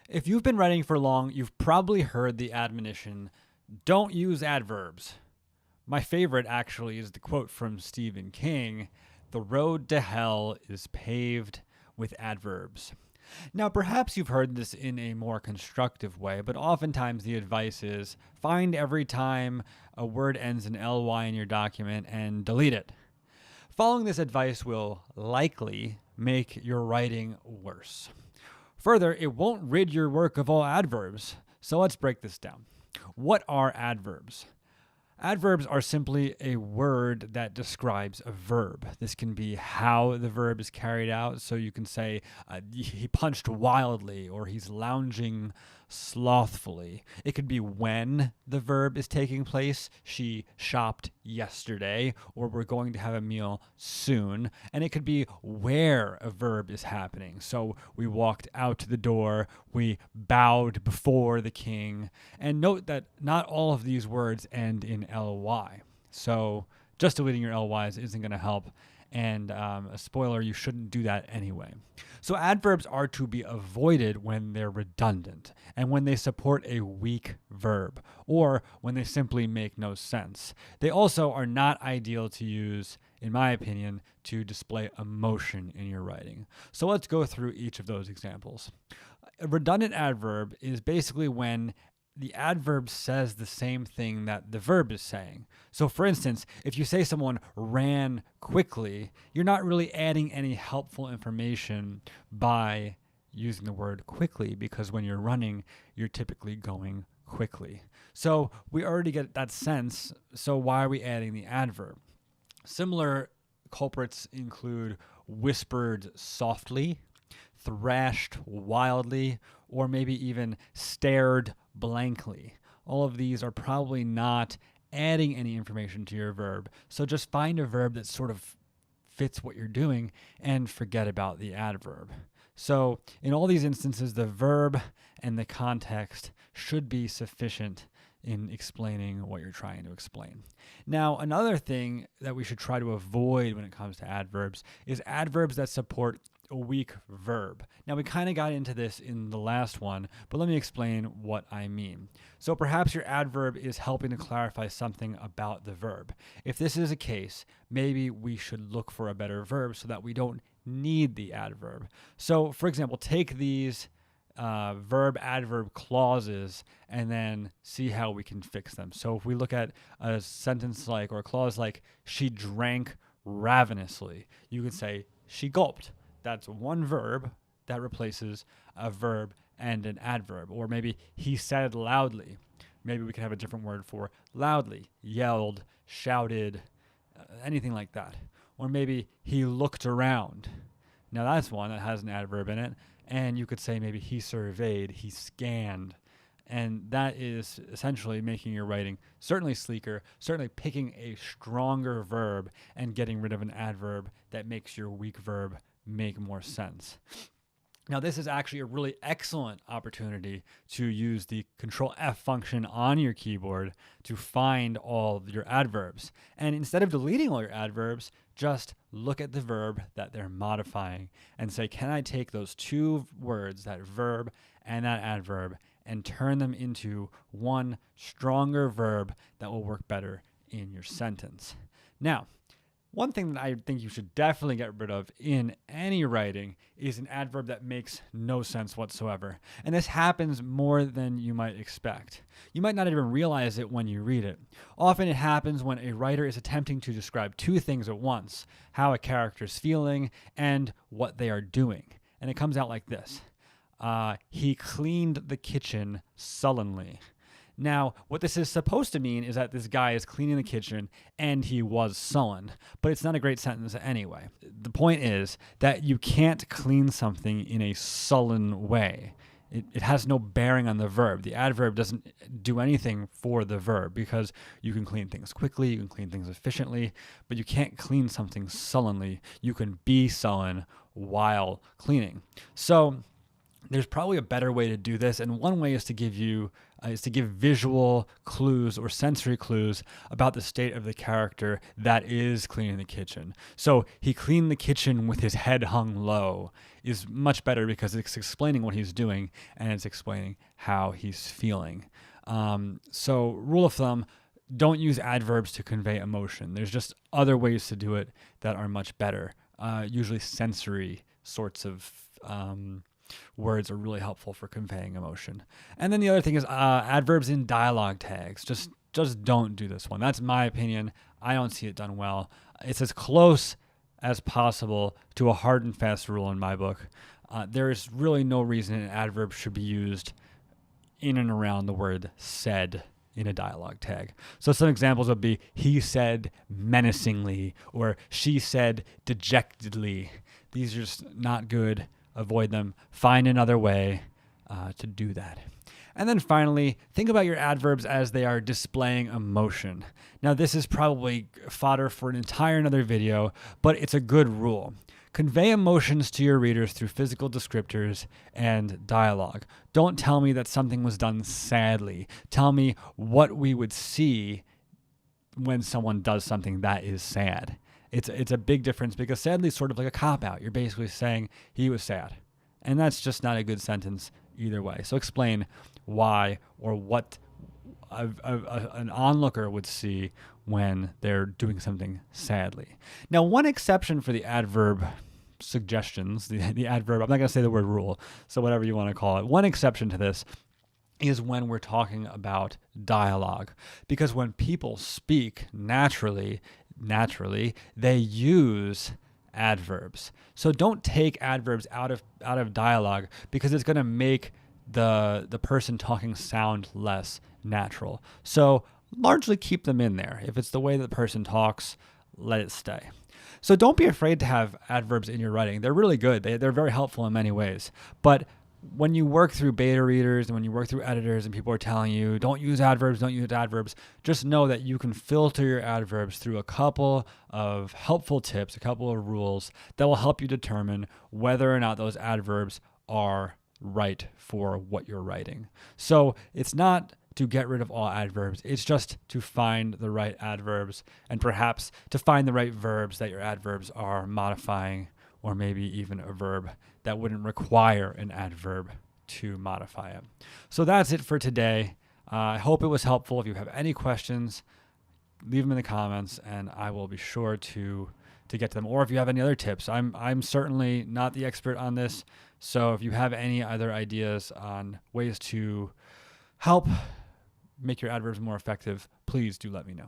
If you've been writing for long, you've probably heard the admonition, don't use adverbs. My favorite actually is the quote from Stephen King, the road to hell is paved with adverbs. Now, perhaps you've heard this in a more constructive way, but oftentimes the advice is find every time a word ends in ly in your document and delete it. Following this advice will likely make your writing worse. Further, it won't rid your work of all adverbs. So let's break this down. What are adverbs? Adverbs are simply a word that describes a verb. This can be how the verb is carried out. So you can say, he punched wildly, or he's lounging slothfully. It could be when the verb is taking place. She shopped yesterday, or we're going to have a meal soon. And it could be where a verb is happening. So we walked out to the door, we bowed before the king. And note that not all of these words end in ly. So just deleting your lys isn't going to help. And a spoiler, you shouldn't do that anyway. So adverbs are to be avoided when they're redundant and when they support a weak verb or when they simply make no sense. They also are not ideal to use, in my opinion, to display emotion in your writing. So let's go through each of those examples. A redundant adverb is basically when the adverb says the same thing that the verb is saying. So for instance, if you say someone ran quickly, you're not really adding any helpful information by using the word quickly, because when you're running, you're typically going quickly. So we already get that sense, so why are we adding the adverb? Similar culprits include whispered softly, thrashed wildly, or maybe even stared blankly. All of these are probably not adding any information to your verb. So just find a verb that sort of fits what you're doing and forget about the adverb. So in all these instances, the verb and the context should be sufficient in explaining what you're trying to explain. Now, another thing that we should try to avoid when it comes to adverbs is adverbs that support a weak verb. Now, we kind of got into this in the last one, but let me explain what I mean. So perhaps your adverb is helping to clarify something about the verb. If this is a case, maybe we should look for a better verb so that we don't need the adverb. So, for example, take these verb-adverb clauses and then see how we can fix them. So if we look at a sentence like, or a clause like, she drank ravenously, you could say, she gulped. That's one verb that replaces a verb and an adverb. Or maybe he said loudly. Maybe we can have a different word for loudly, yelled, shouted, anything like that. Or maybe he looked around. Now that's one that has an adverb in it. And you could say maybe he surveyed, he scanned. And that is essentially making your writing certainly sleeker, certainly picking a stronger verb and getting rid of an adverb that makes your weak verb make more sense. Now, this is actually a really excellent opportunity to use the Ctrl+f function on your keyboard to find all of your adverbs. And instead of deleting all your adverbs, just look at the verb that they're modifying and say, can I take those two words, that verb and that adverb, and turn them into one stronger verb that will work better in your sentence? Now, one thing that I think you should definitely get rid of in any writing is an adverb that makes no sense whatsoever. And this happens more than you might expect. You might not even realize it when you read it. Often it happens when a writer is attempting to describe two things at once, how a character is feeling and what they are doing. And it comes out like this. He cleaned the kitchen sullenly. Now, what this is supposed to mean is that this guy is cleaning the kitchen and he was sullen, but it's not a great sentence anyway. The point is that you can't clean something in a sullen way. It has no bearing on the verb. The adverb doesn't do anything for the verb because you can clean things quickly, you can clean things efficiently, but you can't clean something sullenly. You can be sullen while cleaning. So there's probably a better way to do this, and one way is to give visual clues or sensory clues about the state of the character that is cleaning the kitchen. So he cleaned the kitchen with his head hung low is much better because it's explaining what he's doing and it's explaining how he's feeling. So rule of thumb, don't use adverbs to convey emotion. There's just other ways to do it that are much better. Usually sensory sorts of words are really helpful for conveying emotion. And then the other thing is adverbs in dialogue tags. Just don't do this one. That's my opinion. I don't see it done well. It's as close as possible to a hard and fast rule in my book. There is really no reason an adverb should be used in and around the word said in a dialogue tag. So some examples would be, he said menacingly, or she said dejectedly. These are just not good. Avoid them. Find another way to do that. And then finally, think about your adverbs as they are displaying emotion. Now, this is probably fodder for an entire another video, but it's a good rule. Convey emotions to your readers through physical descriptors and dialogue. Don't tell me that something was done sadly. Tell me what we would see when someone does something that is sad. It's a big difference because sadly is sort of like a cop-out. You're basically saying he was sad. And that's just not a good sentence either way. So explain why or what an onlooker would see when they're doing something sadly. Now, one exception for the adverb suggestions, the adverb, I'm not going to say the word rule, so whatever you want to call it. One exception to this is when we're talking about dialogue. Because when people speak naturally, they use adverbs. So don't take adverbs out of dialogue because it's going to make the person talking sound less natural. So largely keep them in there. If it's the way that the person talks, let it stay. So don't be afraid to have adverbs in your writing. They're really good. They're very helpful in many ways. But when you work through beta readers and when you work through editors and people are telling you, don't use adverbs, just know that you can filter your adverbs through a couple of helpful tips, a couple of rules that will help you determine whether or not those adverbs are right for what you're writing. So it's not to get rid of all adverbs. It's just to find the right adverbs and perhaps to find the right verbs that your adverbs are modifying, or maybe even a verb that wouldn't require an adverb to modify it. So that's it for today. I hope it was helpful. If you have any questions, leave them in the comments and I will be sure to get to them. Or if you have any other tips, I'm certainly not the expert on this. So if you have any other ideas on ways to help make your adverbs more effective, please do let me know.